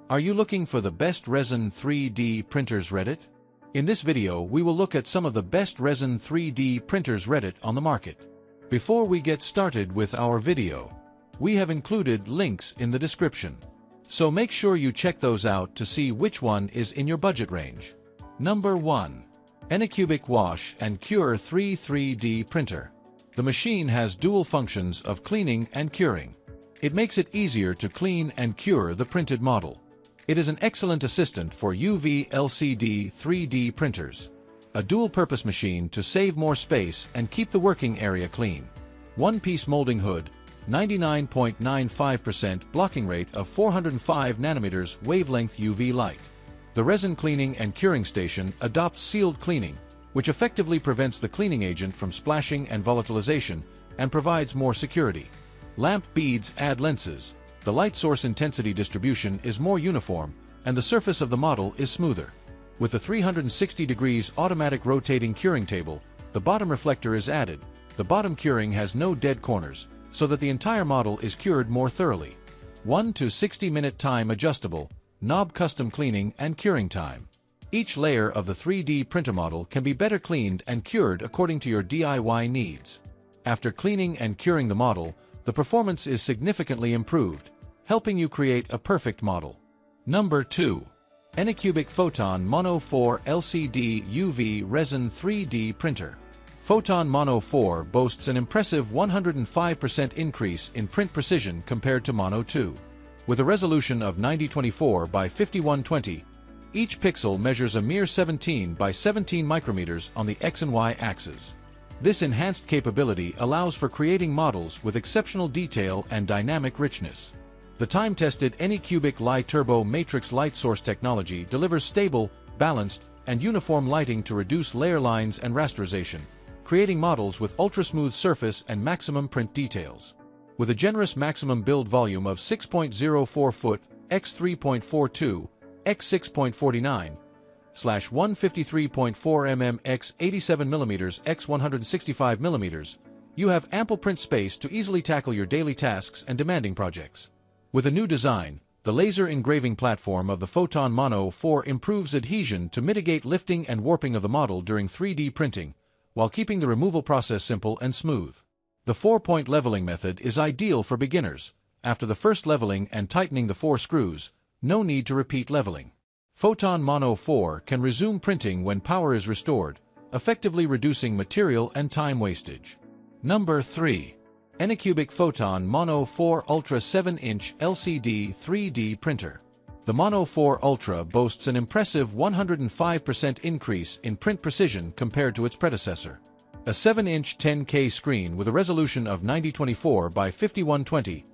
Are you looking for the best resin 3D printers Reddit? In this video, we will look at some of the best resin 3D printers Reddit on the market. Before we get started with our video, we have included links in the description. So make sure you check those out to see which one is in your budget range. Number 1. ANYCUBIC Wash and Cure 3D Printer. The machine has dual functions of cleaning and curing. It makes it easier to clean and cure the printed model. It is an excellent assistant for UV LCD 3D printers. A dual-purpose machine to save more space and keep the working area clean. One-piece molding hood, 99.95% blocking rate of 405 nanometers wavelength UV light. The resin cleaning and curing station adopts sealed cleaning, which effectively prevents the cleaning agent from splashing and volatilization and provides more security. Lamp beads add lenses. The light source intensity distribution is more uniform, and the surface of the model is smoother. With a 360 degrees automatic rotating curing table, the bottom reflector is added. The bottom curing has no dead corners, so that the entire model is cured more thoroughly. 1 to 60-minute time adjustable, knob custom cleaning and curing time. Each layer of the 3D printer model can be better cleaned and cured according to your DIY needs. After cleaning and curing the model, the performance is significantly improved, helping you create a perfect model. Number 2. ANYCUBIC Photon Mono 4 LCD UV Resin 3D Printer. Photon Mono 4 boasts an impressive 105% increase in print precision compared to Mono 2. With a resolution of 9024 by 5120, each pixel measures a mere 17 by 17 micrometers on the X and Y axes. This enhanced capability allows for creating models with exceptional detail and dynamic richness. The time-tested ANYCUBIC Light Turbo Matrix light source technology delivers stable, balanced, and uniform lighting to reduce layer lines and rasterization, creating models with ultra-smooth surface and maximum print details. With a generous maximum build volume of 6.04 foot x 3.42 x 6.49 / 153.4 mm x 87 mm x 165 mm, you have ample print space to easily tackle your daily tasks and demanding projects. With a new design, the laser engraving platform of the Photon Mono 4 improves adhesion to mitigate lifting and warping of the model during 3D printing, while keeping the removal process simple and smooth. The 4-point leveling method is ideal for beginners. After the first leveling and tightening the 4 screws, no need to repeat leveling. Photon Mono 4 can resume printing when power is restored, effectively reducing material and time wastage. Number 3. ANYCUBIC Photon Mono 4 Ultra 7-inch LCD 3D Printer. The Mono 4 Ultra boasts an impressive 105% increase in print precision compared to its predecessor. A 7-inch 10K screen with a resolution of 9024 by 5120,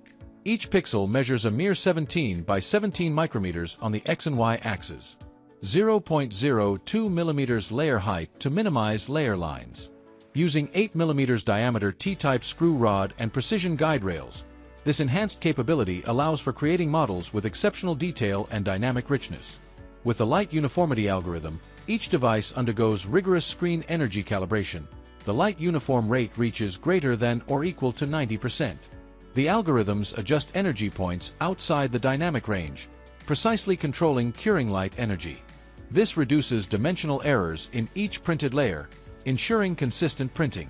each pixel measures a mere 17 by 17 micrometers on the X and Y axes. 0.02 millimeters layer height to minimize layer lines. Using 8 mm diameter T-type screw rod and precision guide rails, this enhanced capability allows for creating models with exceptional detail and dynamic richness. With the light uniformity algorithm, each device undergoes rigorous screen energy calibration. The light uniform rate reaches greater than or equal to 90%. The algorithms adjust energy points outside the dynamic range, precisely controlling curing light energy. This reduces dimensional errors in each printed layer, ensuring consistent printing.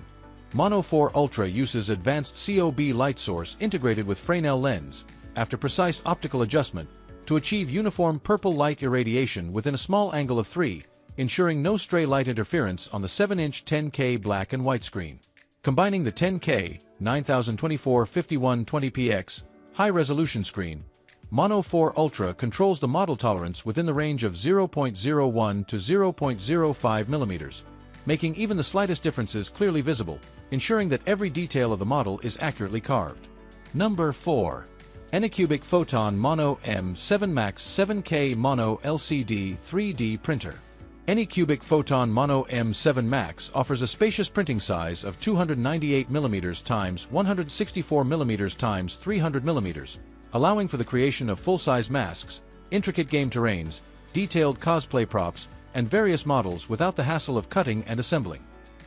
Mono 4 Ultra uses advanced COB light source integrated with Fresnel lens, after precise optical adjustment, to achieve uniform purple light irradiation within a small angle of 3, ensuring no stray light interference on the 7-inch 10K black and white screen. Combining the 10K 9024-5120px high-resolution screen, Mono 4 Ultra controls the model tolerance within the range of 0.01 to 0.05 millimeters, making even the slightest differences clearly visible, ensuring that every detail of the model is accurately carved. Number 4. ANYCUBIC Photon Mono M7 Max 7K Mono LCD 3D Printer. ANYCUBIC Photon Mono M7 Max offers a spacious printing size of 298 mm x 164 mm x 300 mm, allowing for the creation of full-size masks, intricate game terrains, detailed cosplay props, and various models without the hassle of cutting and assembling.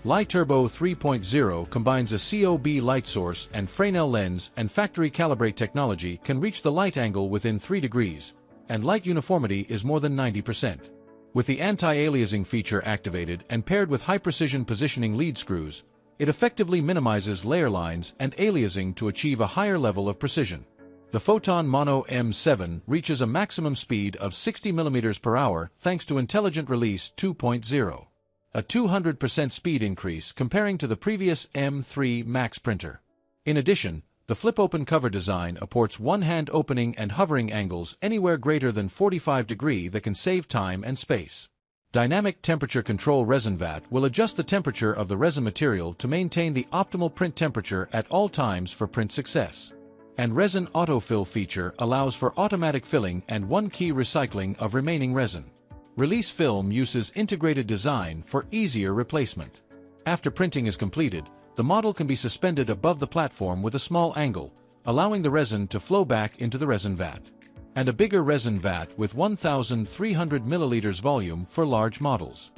Light Turbo 3.0 combines a COB light source and Fresnel lens, and factory calibrate technology can reach the light angle within 3 degrees, and light uniformity is more than 90%. With the anti-aliasing feature activated and paired with high-precision positioning lead screws, it effectively minimizes layer lines and aliasing to achieve a higher level of precision. The Photon Mono M7 reaches a maximum speed of 60 mm per hour thanks to Intelligent Release 2.0, a 200% speed increase comparing to the previous M3 Max printer. In addition, the flip-open cover design supports one-hand opening and hovering angles anywhere greater than 45 degrees that can save time and space. Dynamic temperature control resin vat will adjust the temperature of the resin material to maintain the optimal print temperature at all times for print success. And Resin autofill feature allows for automatic filling and one-key recycling of remaining resin. Release film uses integrated design for easier replacement. After printing is completed, the model can be suspended above the platform with a small angle, allowing the resin to flow back into the resin vat. And a bigger resin vat with 1,300 milliliters volume for large models.